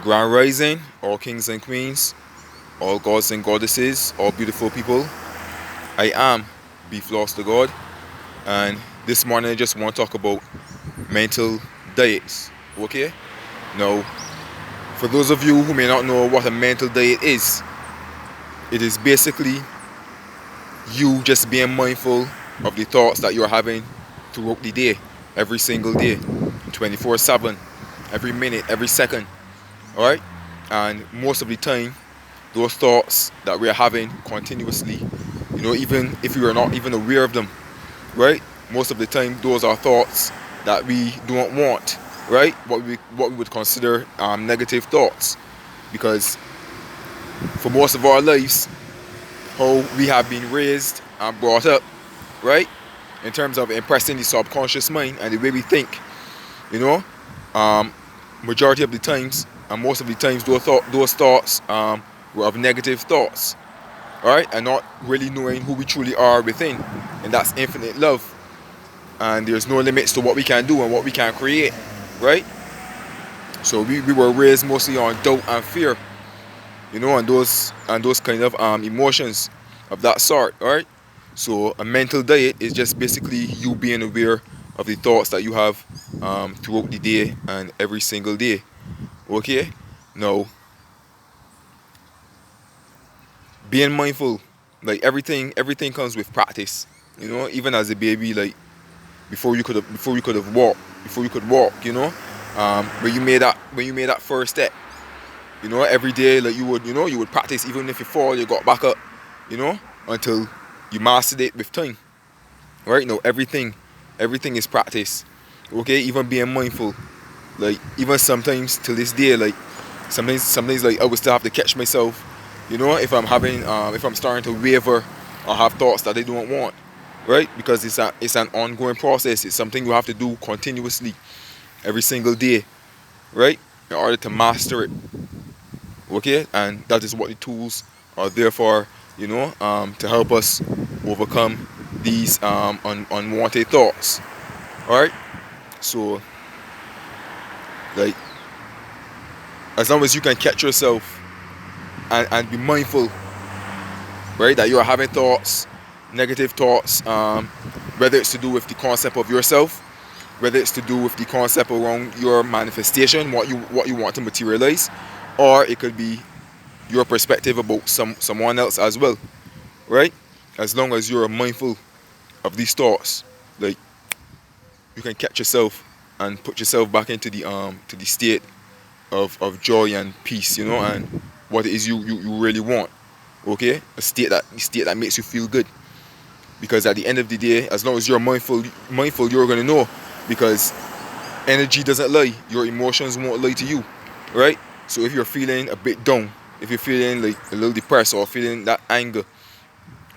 Grand Rising, all kings and queens, all gods and goddesses, all beautiful people. I am Beef Lost to God, and this morning I just want to talk about mental diets. Okay? Now, for those of you who may not know what a mental diet is, it is basically you just being mindful of the thoughts that you're having throughout the day, every single day, 24/7, every minute, every second. Alright? And most of the time, those thoughts that we're having continuously, even if we are not even aware of them, right? Most of the time, those are thoughts that we don't want, right? What we would consider negative thoughts, because for most of our lives, how we have been raised and brought up, right? In terms of impressing the subconscious mind and the way we think, you know, majority of the times, and most of the times, those thoughts were of negative thoughts, all right, and not really knowing who we truly are within, and that's infinite love, and there's no limits to what we can do and what we can create, right? So we were raised mostly on doubt and fear, and those kind of emotions of that sort, all right? So a mental diet is just basically you being aware of the thoughts that you have throughout the day and every single day. Okay? Now, being mindful, like everything comes with practice. Even as a baby, like before you could walk, when you made that first step, every day, like you would practice. Even if you fall, you got back up, until you mastered it with time. Right? Now, everything is practice. Okay? Even being mindful, like even sometimes to this day, like sometimes like I would still have to catch myself, if I'm starting to waver or have thoughts that I don't want, right? Because it's an ongoing process. It's something you have to do continuously every single day, right? In order to master it. Okay? And that is what the tools are there for, to help us overcome these unwanted thoughts. Alright? So, like, as long as you can catch yourself and be mindful, right, that you are having thoughts, negative thoughts, whether it's to do with the concept of yourself, whether it's to do with the concept around your manifestation, what you want to materialize, or it could be your perspective about someone else as well, right? As long as you're mindful of these thoughts, like, you can catch yourself and put yourself back into the state of joy and peace, and what it is you really want. Okay? A state that makes you feel good. Because at the end of the day, as long as you're mindful, you're gonna know. Because energy doesn't lie. Your emotions won't lie to you. Right? So if you're feeling a bit down, if you're feeling like a little depressed or feeling that anger,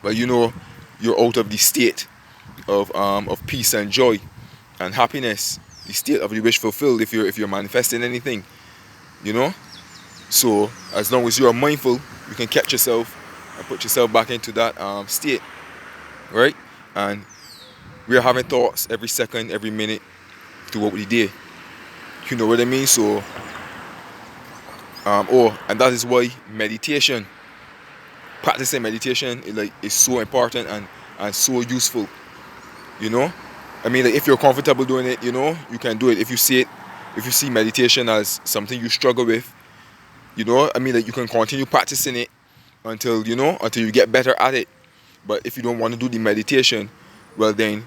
well, you're out of the state of peace and joy and happiness, the state of the wish fulfilled, if you're manifesting anything, you know. So as long as you are mindful, you can catch yourself and put yourself back into that state, right? And we are having thoughts every second, every minute throughout the day. You know what I mean? So, and that is why practicing meditation, is so important and so useful. You know, I mean, like, if you're comfortable doing it, you can do it. If you see meditation as something you struggle with, I mean, like, you can continue practicing it until you get better at it. But if you don't want to do the meditation, well, then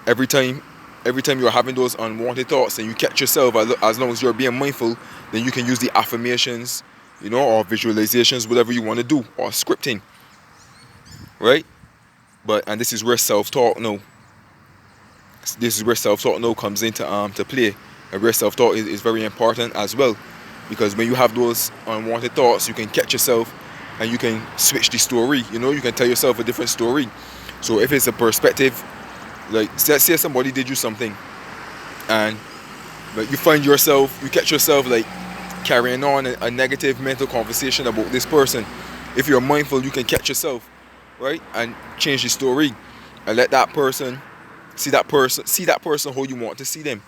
every time you're having those unwanted thoughts and you catch yourself, as long as you're being mindful, then you can use the affirmations, or visualizations, whatever you want to do, or scripting, right? And this is where self-talk now. This is where self-talk now comes into to play, and where self-talk is very important as well, because when you have those unwanted thoughts, you can catch yourself and you can switch the story. You can tell yourself a different story. So if it's a perspective, like, say somebody did you something, and like you catch yourself like carrying on a negative mental conversation about this person. If you're mindful, you can catch yourself, right, and change the story, and let that person see that person how you want to see them,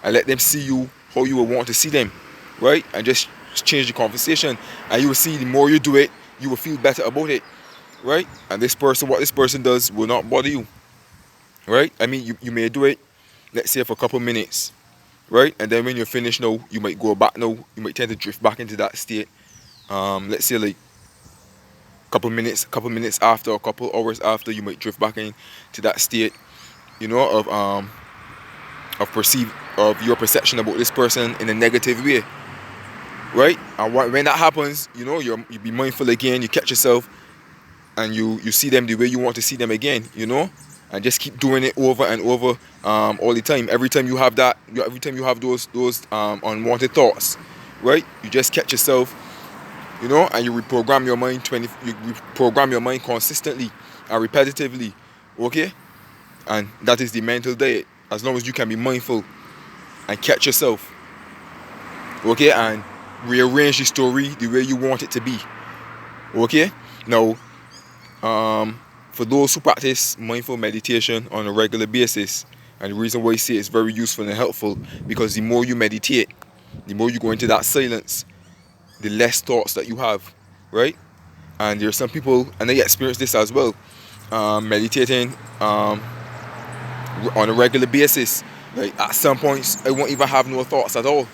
and let them see you how you would want to see them, right? And just change the conversation, and you will see the more you do it, you will feel better about it, right? And what this person does will not bother you, right? I mean, you may do it, let's say, for a couple minutes, right? And then when you're finished now, you might go back now, you might tend to drift back into that state. Let's say like couple minutes after, or couple hours after, you might drift back into that state, of your perception about this person in a negative way, right? And when that happens, you be mindful again, you catch yourself, and you see them the way you want to see them again, and just keep doing it over and over, all the time. Every time you have those unwanted thoughts, right? You just catch yourself, and you reprogram your mind you reprogram your mind consistently and repetitively, okay? And that is the mental diet. As long as you can be mindful and catch yourself, okay, and rearrange the story the way you want it to be, okay? Now, for those who practice mindful meditation on a regular basis, and the reason why I say it's very useful and helpful, because the more you meditate, the more you go into that silence, the less thoughts that you have, right? And there are some people, and they experience this as well, meditating on a regular basis. Like at some points, I won't even have no thoughts at all.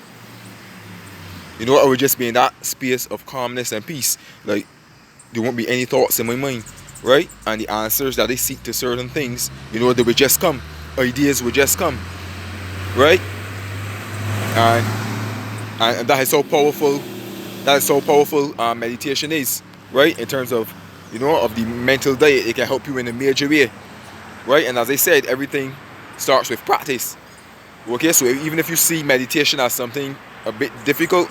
I would just be in that space of calmness and peace. Like there won't be any thoughts in my mind, right? And the answers that I seek to certain things, they would just come. Ideas would just come, right? And that is so powerful. Meditation is, right? In terms of, of the mental diet, it can help you in a major way, right? And as I said, everything starts with practice. Okay, so even if you see meditation as something a bit difficult,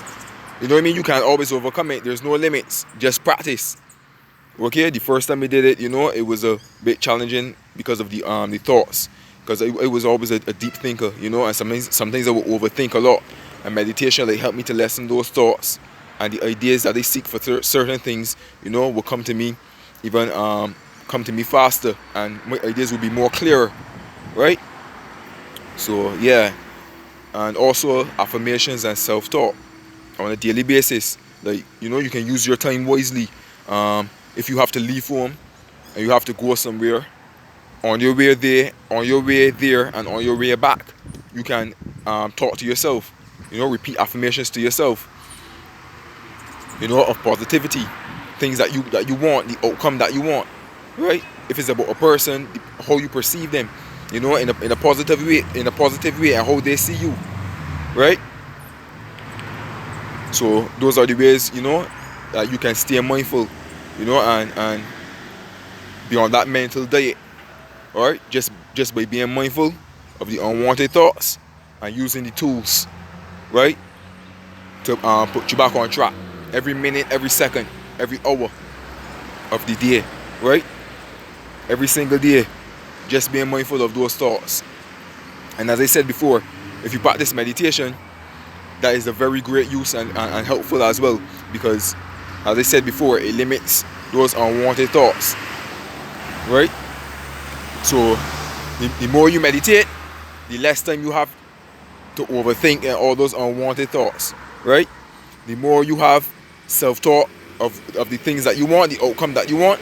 you can always overcome it. There's no limits. Just practice. Okay, the first time I did it, it was a bit challenging because of the thoughts, because I was always a deep thinker, and sometimes I would overthink a lot. And meditation helped me to lessen those thoughts, and the ideas that I seek for certain things, will come to me, come to me faster, and my ideas will be more clearer, right? So yeah, and also affirmations and self-talk on a daily basis. Like you can use your time wisely. If you have to leave home and you have to go somewhere, on your way there, and on your way back, you can talk to yourself. Repeat affirmations to yourself. Of positivity, things that you want, the outcome that you want, right? If it's about a person, how you perceive them, in a positive way, and how they see you, right? So those are the ways, that you can stay mindful, and be on that mental diet, all right? Just by being mindful of the unwanted thoughts and using the tools, right, to put you back on track every minute, every second, every hour of the day, right? Every single day, just being mindful of those thoughts. And as I said before, if you practice meditation, that is a very great use and helpful as well, because as I said before, it limits those unwanted thoughts, right? So the more you meditate, the less time you have to overthink and all those unwanted thoughts, right? The more you have self-talk of the things that you want, the outcome that you want,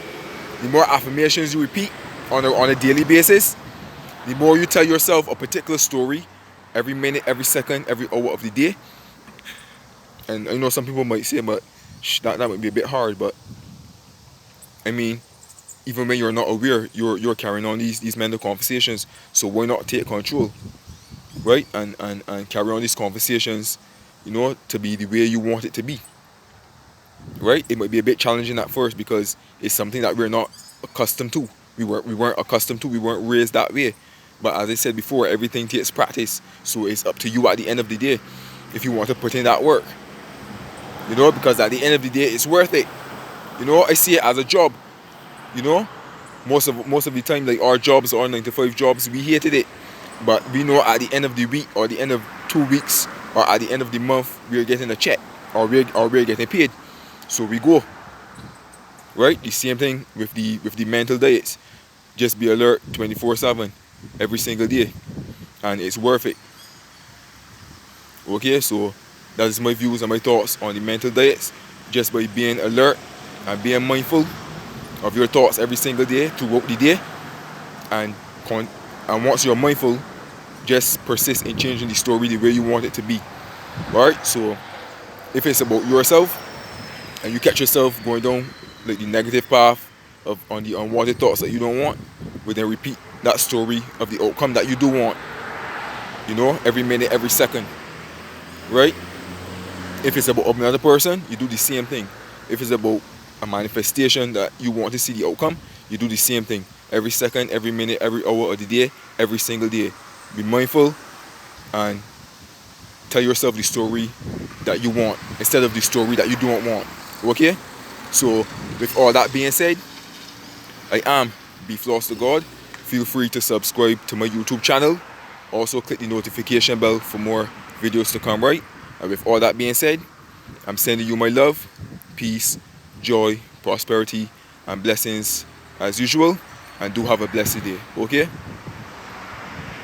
the more affirmations you repeat on a daily basis, the more you tell yourself a particular story every minute, every second, every hour of the day. And I know some people might say, but that might be a bit hard, but I mean, even when you're not aware, you're carrying on these mental conversations. So why not take control, right? And carry on these conversations, to be the way you want it to be, right? It might be a bit challenging at first because it's something that we're not accustomed to. We weren't accustomed to. We weren't raised that way. But as I said before, everything takes practice. So it's up to you at the end of the day if you want to put in that work. Because at the end of the day, it's worth it. I see it as a job. Most of the time, like our jobs, our 9-to-5 jobs, we hated it. But we know at the end of the week, or the end of 2 weeks, or at the end of the month, we're getting a check, or we're getting paid. So we go. Right? The same thing with the mental diets. Just be alert 24/7 every single day, and it's worth it. Okay, so That is my views and my thoughts on the mental diets. Just by being alert and being mindful of your thoughts every single day throughout the day, and once you're mindful, just persist in changing the story the way you want it to be. Alright, so if it's about yourself and you catch yourself going down like the negative path of on the unwanted thoughts that you don't want, we then repeat that story of the outcome that you do want. You know, every minute, every second. Right? If it's about another person, you do the same thing. If it's about a manifestation that you want to see the outcome, you do the same thing. Every second, every minute, every hour of the day, every single day. Be mindful and tell yourself the story that you want instead of the story that you don't want. Okay? So, with all that being said, I am Be Floss to God. Feel free to subscribe to my YouTube channel. Also, click the notification bell for more videos to come, right? And with all that being said, I'm sending you my love, peace, joy, prosperity, and blessings as usual. And do have a blessed day. Okay?